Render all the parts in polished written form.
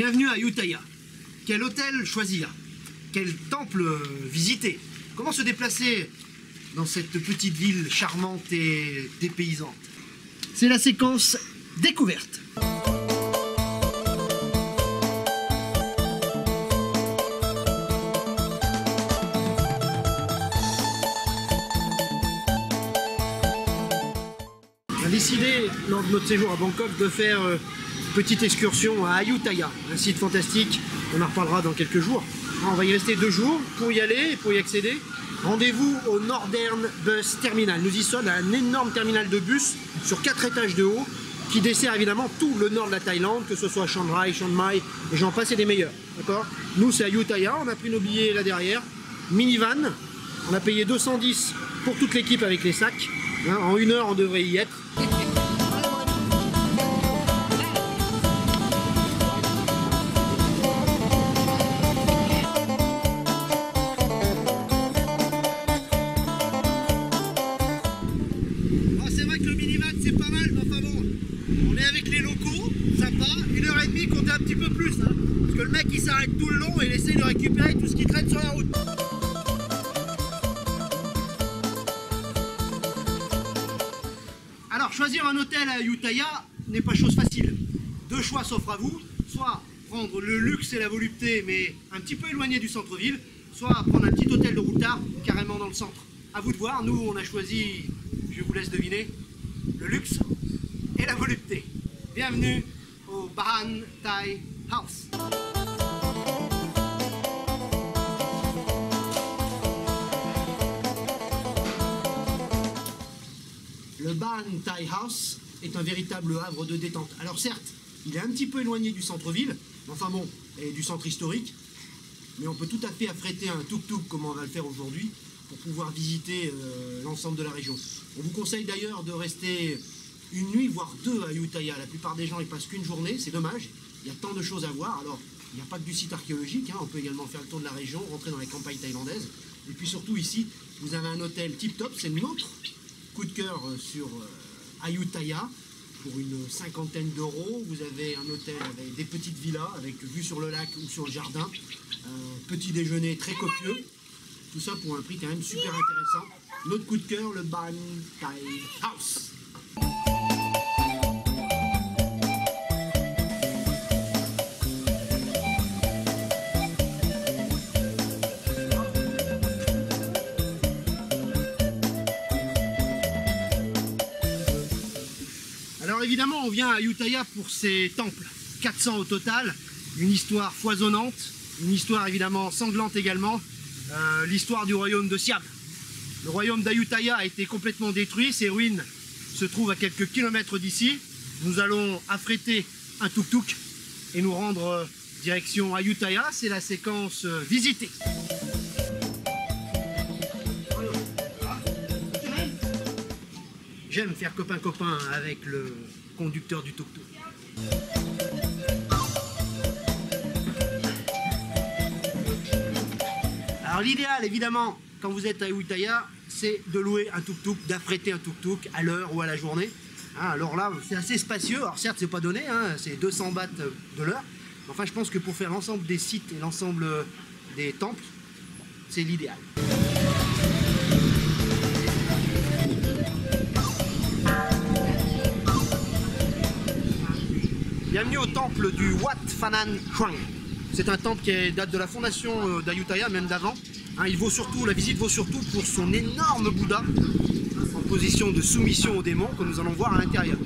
Bienvenue à Ayutthaya. Quel hôtel choisir? Quel temple visiter? Comment se déplacer dans cette petite ville charmante et dépaysante? C'est la séquence découverte. On a décidé, lors de notre séjour à Bangkok, de faire une petite excursion à Ayutthaya, un site fantastique. On en reparlera dans quelques jours. On va y rester 2 jours. Pour y aller et pour y accéder, rendez-vous au Northern Bus Terminal. Nous y sommes à un énorme terminal de bus sur 4 étages de haut qui dessert évidemment tout le nord de la Thaïlande, que ce soit Chiang Rai, Chiang Mai, et j'en passe et des meilleurs. D'accord? Nous, c'est Ayutthaya. On a pris nos billets là derrière. Minivan. On a payé 210 pour toute l'équipe avec les sacs. Hein, en 1 heure, on devrait y être. C'est vrai que le minivan c'est pas mal, mais enfin bon, on est avec les locaux, sympa, 1h30, comptez un petit peu plus, hein, parce que le mec il s'arrête tout le long et il essaie de récupérer tout ce qui traîne sur la route. Alors choisir un hôtel à Ayutthaya n'est pas chose facile. 2 choix s'offrent à vous, soit prendre le luxe et la volupté mais un petit peu éloigné du centre-ville, soit prendre un petit hôtel de routard carrément dans le centre. À vous de voir, nous on a choisi, je vous laisse deviner, le luxe et la volupté. Bienvenue au Ban Thai House. Le Ban Thai House est un véritable havre de détente. Alors certes, il est un petit peu éloigné du centre-ville, enfin bon, et du centre historique, mais on peut tout à fait affréter un tuk-tuk comme on va le faire aujourd'hui pour pouvoir visiter l'ensemble de la région. On vous conseille d'ailleurs de rester 1 nuit, voire 2 à Ayutthaya. La plupart des gens ils passent qu'une journée, c'est dommage, il y a tant de choses à voir. Alors, il n'y a pas que du site archéologique, hein. On peut également faire le tour de la région, rentrer dans les campagnes thaïlandaises. Et puis surtout ici, vous avez un hôtel tip-top, c'est notre coup de cœur sur Ayutthaya. Pour une 50aine d'euros, vous avez un hôtel avec des petites villas, avec vue sur le lac ou sur le jardin. Petit déjeuner très copieux. Tout ça pour un prix quand même super intéressant. Notre coup de cœur, le Ban Thai House. Alors évidemment, on vient à Ayutthaya pour ses temples, 400 au total, une histoire foisonnante, une histoire évidemment sanglante également, l'histoire du royaume de Siam. Le royaume d'Ayutthaya a été complètement détruit, ses ruines se trouvent à quelques kilomètres d'ici. Nous allons affréter un tuk-tuk et nous rendre direction Ayutthaya, c'est la séquence visitée. J'aime faire copain-copain avec le conducteur du tuk-tuk. Alors l'idéal, évidemment, quand vous êtes à Ayutthaya, c'est de louer un tuk-tuk, d'affréter un tuk-tuk à l'heure ou à la journée. Hein, alors là, c'est assez spacieux. Alors certes, c'est pas donné, hein, c'est 200 bahts de l'heure. Enfin, je pense que pour faire l'ensemble des sites et l'ensemble des temples, c'est l'idéal. Bienvenue au temple du Wat Phanan Chang. C'est un temple qui date de la fondation d'Ayutthaya, même d'avant. Hein, la visite vaut surtout pour son énorme Bouddha en position de soumission aux démons que nous allons voir à l'intérieur.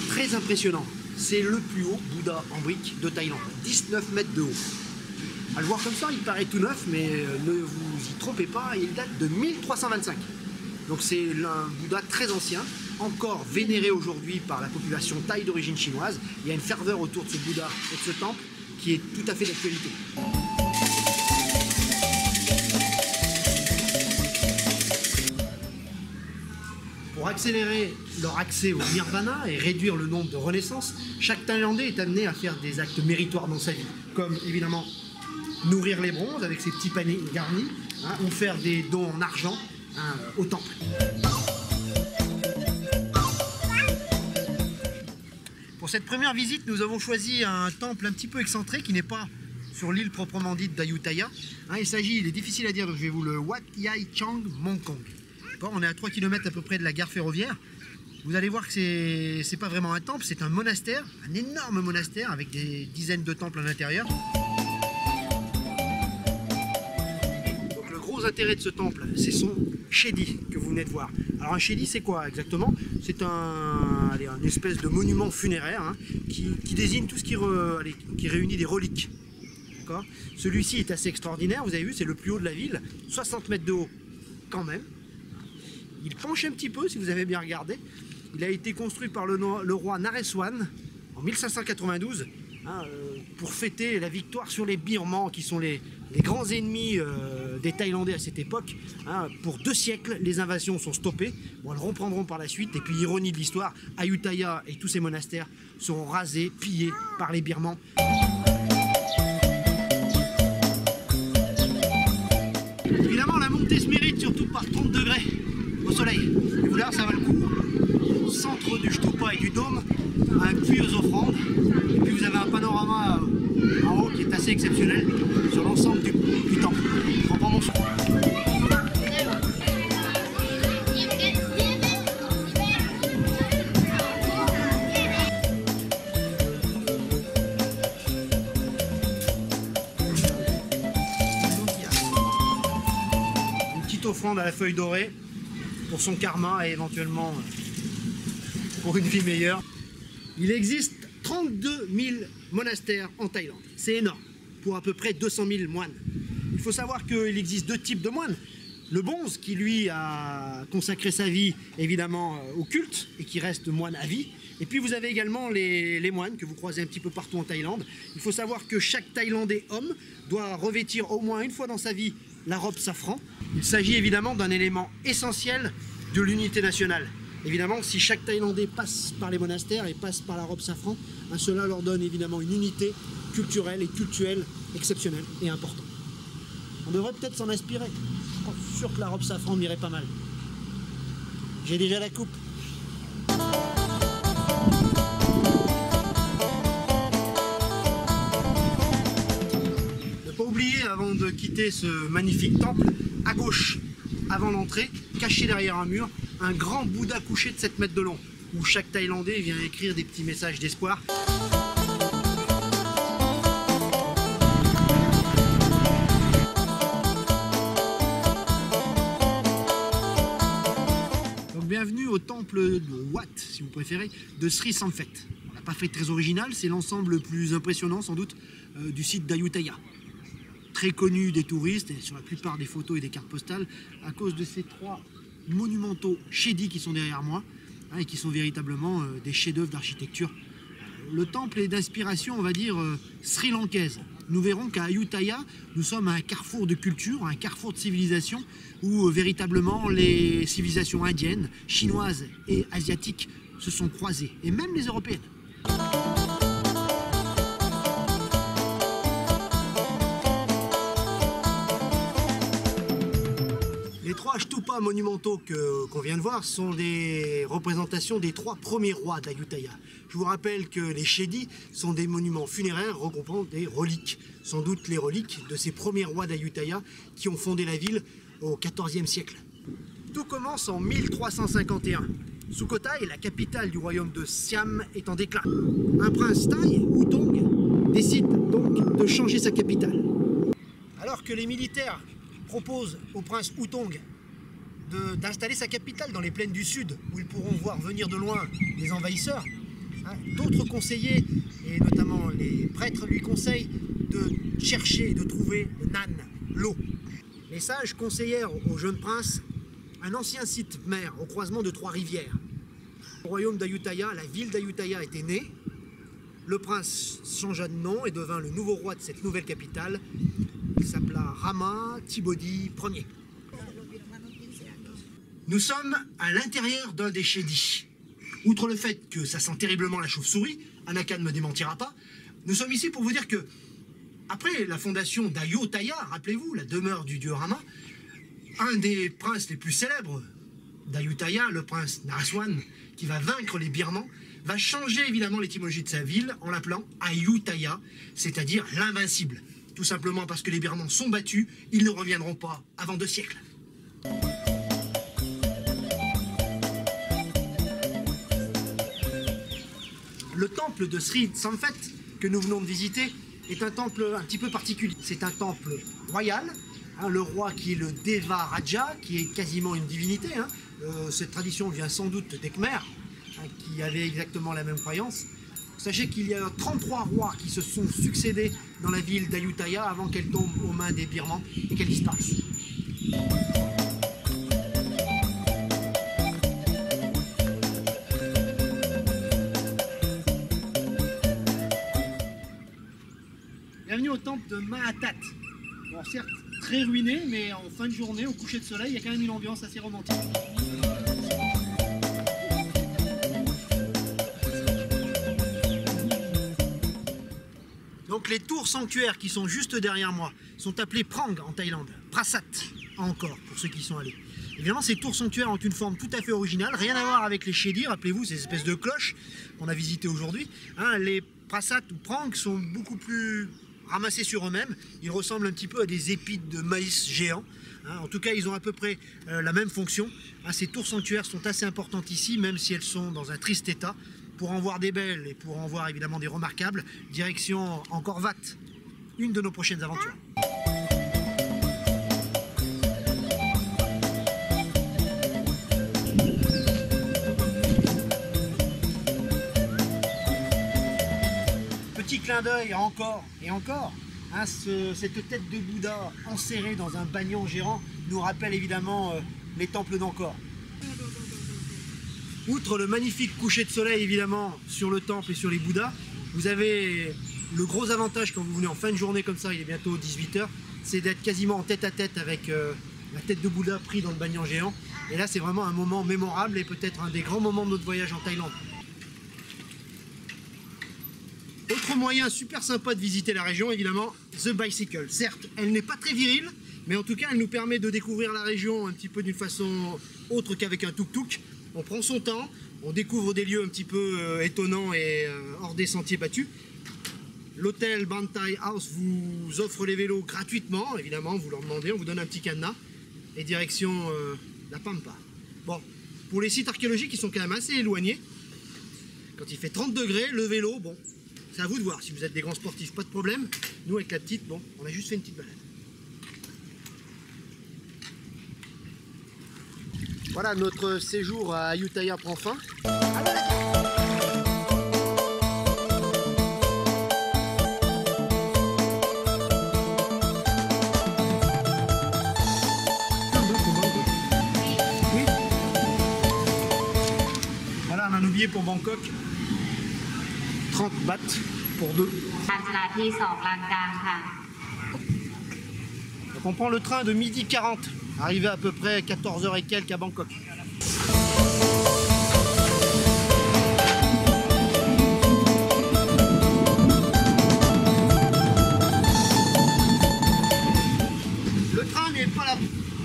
Très impressionnant. C'est le plus haut Bouddha en brique de Thaïlande, 19 mètres de haut. À le voir comme ça, il paraît tout neuf, mais ne vous y trompez pas, il date de 1325. Donc c'est un Bouddha très ancien, encore vénéré aujourd'hui par la population thaï d'origine chinoise. Il y a une ferveur autour de ce Bouddha et de ce temple qui est tout à fait d'actualité. Pour accélérer leur accès au nirvana et réduire le nombre de renaissances, chaque Thaïlandais est amené à faire des actes méritoires dans sa vie, comme évidemment nourrir les bronzes avec ces petits paniers garnis, hein, ou faire des dons en argent, hein, au temple. Pour cette première visite, nous avons choisi un temple un petit peu excentré qui n'est pas sur l'île proprement dite d'Ayutthaya. Hein, il est difficile à dire, donc je vais vous le Wat Yai Chang Mongkong. Bon, on est à 3 km à peu près de la gare ferroviaire. Vous allez voir que c'est pas vraiment un temple, c'est un monastère, un énorme monastère avec des dizaines de temples à l'intérieur. Donc le gros intérêt de ce temple, c'est son Chedi que vous venez de voir. Alors un Chedi, c'est quoi exactement? C'est un espèce de monument funéraire, hein, qui désigne tout ce qui réunit des reliques. Celui-ci est assez extraordinaire, vous avez vu, c'est le plus haut de la ville, 60 mètres de haut quand même. Il penche un petit peu si vous avez bien regardé. Il a été construit par le roi Naresuan en 1592, hein, pour fêter la victoire sur les Birmans, qui sont les grands ennemis des Thaïlandais à cette époque. Hein. Pour 2 siècles, les invasions sont stoppées. Bon, elles reprendront par la suite. Et puis, ironie de l'histoire, Ayutthaya et tous ces monastères seront rasés, pillés par les Birmans. Évidemment, la montée se mérite surtout par 30 degrés au soleil. Et vous là, ça va le coup. Au centre du Stupa et du dôme, un puits aux offrandes. Et puis vous avez un panorama en haut qui est assez exceptionnel sur l'ensemble du temple. Je reprends mon souffle. Une petite offrande à la feuille dorée pour son karma et éventuellement pour une vie meilleure. Il existe 32 000 monastères en Thaïlande. C'est énorme, pour à peu près 200 000 moines. Il faut savoir qu'il existe 2 types de moines. Le bonze, qui lui a consacré sa vie évidemment au culte et qui reste moine à vie. Et puis vous avez également les moines que vous croisez un petit peu partout en Thaïlande. Il faut savoir que chaque Thaïlandais homme doit revêtir au moins une fois dans sa vie la robe safran. Il s'agit évidemment d'un élément essentiel de l'unité nationale. Évidemment, si chaque Thaïlandais passe par les monastères et passe par la robe safran, cela leur donne évidemment une unité culturelle et cultuelle exceptionnelle et importante. On devrait peut-être s'en inspirer. Je suis sûr que la robe safran m'irait pas mal. J'ai déjà la coupe. Ne pas oublier, avant de quitter ce magnifique temple, à gauche, avant l'entrée, caché derrière un mur, un grand Bouddha couché de 7 mètres de long, où chaque Thaïlandais vient écrire des petits messages d'espoir. Donc bienvenue au temple de Wat, si vous préférez, de Sri Samphet. On n'a pas fait très original, c'est l'ensemble le plus impressionnant sans doute du site d'Ayutthaya. Très connu des touristes et sur la plupart des photos et des cartes postales à cause de ces 3 monumentaux Chedi qui sont derrière moi, hein, et qui sont véritablement des chefs-d'œuvre d'architecture. Le temple est d'inspiration, on va dire, sri-lankaise. Nous verrons qu'à Ayutthaya, nous sommes à un carrefour de culture, un carrefour de civilisation, où véritablement les civilisations indiennes, chinoises et asiatiques se sont croisées, et même les européennes. Les 3 stupas monumentaux qu'on vient de voir sont des représentations des 3 premiers rois d'Ayutthaya. Je vous rappelle que les Chedi sont des monuments funéraires regroupant des reliques. Sans doute les reliques de ces premiers rois d'Ayutthaya qui ont fondé la ville au XIVe siècle. Tout commence en 1351. Sukhothai, la capitale du royaume de Siam, est en déclin. Un prince Thaï, Wutong, décide donc de changer sa capitale. Alors que les militaires propose au prince Wutong d'installer sa capitale dans les plaines du sud, où ils pourront voir venir de loin les envahisseurs. Hein, d'autres conseillers, et notamment les prêtres, lui conseillent de chercher et de trouver le Nan, l'eau. Les sages conseillèrent au jeune prince un ancien site mer au croisement de 3 rivières. Au royaume d'Ayutthaya, la ville d'Ayutthaya était née. Le prince changea de nom et devint le nouveau roi de cette nouvelle capitale. Il s'appela Rama Thibodi Ier. Nous sommes à l'intérieur d'un des Chedi. Outre le fait que ça sent terriblement la chauve-souris, Anakan ne me démentira pas, nous sommes ici pour vous dire que Après la fondation d'Ayutthaya, rappelez-vous, la demeure du dieu Rama, un des princes les plus célèbres d'Ayutthaya, le prince Naraswan, qui va vaincre les Birmans, va changer évidemment l'étymologie de sa ville en l'appelant Ayutthaya, c'est-à-dire l'invincible. Tout simplement parce que les Birmans sont battus, ils ne reviendront pas avant 2 siècles. Le temple de Sri Samphet que nous venons de visiter est un temple un petit peu particulier. C'est un temple royal, hein, le roi qui est le Deva Raja, qui est quasiment une divinité. Hein. Cette tradition vient sans doute des Khmers, hein, qui avaient exactement la même croyance. Sachez qu'il y a 33 rois qui se sont succédés dans la ville d'Ayutthaya avant qu'elle tombe aux mains des Birmans et qu'elle disparaisse. Bienvenue au temple de Mahatat. Bon, certes, très ruiné, mais en fin de journée, au coucher de soleil, il y a quand même une ambiance assez romantique. Donc les tours sanctuaires qui sont juste derrière moi sont appelées Prang en Thaïlande, Prasat encore pour ceux qui sont allés. Évidemment, ces tours sanctuaires ont une forme tout à fait originale, rien à voir avec les Chedi, rappelez-vous, ces espèces de cloches qu'on a visitées aujourd'hui. Hein, les Prasat ou Prang sont beaucoup plus ramassés sur eux-mêmes, ils ressemblent un petit peu à des épis de maïs géants. Hein, en tout cas, ils ont à peu près la même fonction. Hein, ces tours sanctuaires sont assez importantes ici, même si elles sont dans un triste état. Pour en voir des belles et pour en voir évidemment des remarquables, direction Angkor Wat, une de nos prochaines aventures. Petit clin d'œil encore et encore, hein, cette tête de Bouddha enserrée dans un bagnon gérant nous rappelle évidemment les temples d'Angkor. Outre le magnifique coucher de soleil évidemment sur le temple et sur les Bouddhas, vous avez le gros avantage quand vous venez en fin de journée comme ça, il est bientôt 18 h, c'est d'être quasiment en tête à tête avec la tête de Bouddha pris dans le bagnon géant. Et là c'est vraiment un moment mémorable et peut-être un des grands moments de notre voyage en Thaïlande. Autre moyen super sympa de visiter la région, évidemment, The Bicycle. Certes, elle n'est pas très virile, mais en tout cas elle nous permet de découvrir la région un petit peu d'une façon autre qu'avec un tuk-tuk. On prend son temps, on découvre des lieux un petit peu étonnants et hors des sentiers battus. L'hôtel Bantai House vous offre les vélos gratuitement, évidemment, vous leur demandez, on vous donne un petit cadenas, et direction la Pampa. Bon, pour les sites archéologiques, ils sont quand même assez éloignés. Quand il fait 30 degrés, le vélo, bon, c'est à vous de voir. Si vous êtes des grands sportifs, pas de problème. Nous, avec la petite, bon, on a juste fait une petite balade. Voilà, notre séjour à Ayutthaya prend fin. Voilà, on a un billet pour Bangkok. 30 bahts pour 2. Donc on prend le train de 12h40. Arrivé à peu près 14 h et quelques à Bangkok. Le train n'est pas la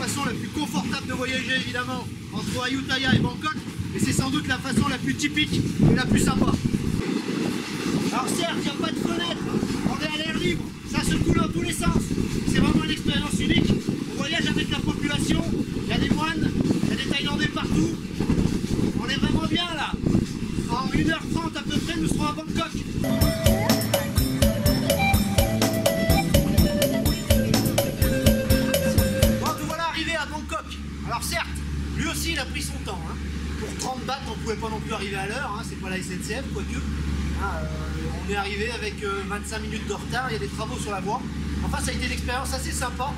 façon la plus confortable de voyager évidemment entre Ayutthaya et Bangkok, mais c'est sans doute la façon la plus typique et la plus sympa. Alors certes, il n'y a pas de fenêtre, on est à l'air libre, ça se coule dans tous les sens. C'est vraiment une expérience unique. On voyage avec la population, il y a des moines, il y a des Thaïlandais partout. On est vraiment bien là. En 1h30 à peu près, nous serons à Bangkok. Bon, nous voilà arrivés à Bangkok. Alors certes, lui aussi il a pris son temps. Hein. Pour 30 bahts, on ne pouvait pas non plus arriver à l'heure, hein. C'est pas la SNCF, quoique. On est arrivé avec 25 minutes de retard, il y a des travaux sur la voie. Enfin, ça a été une expérience assez sympa.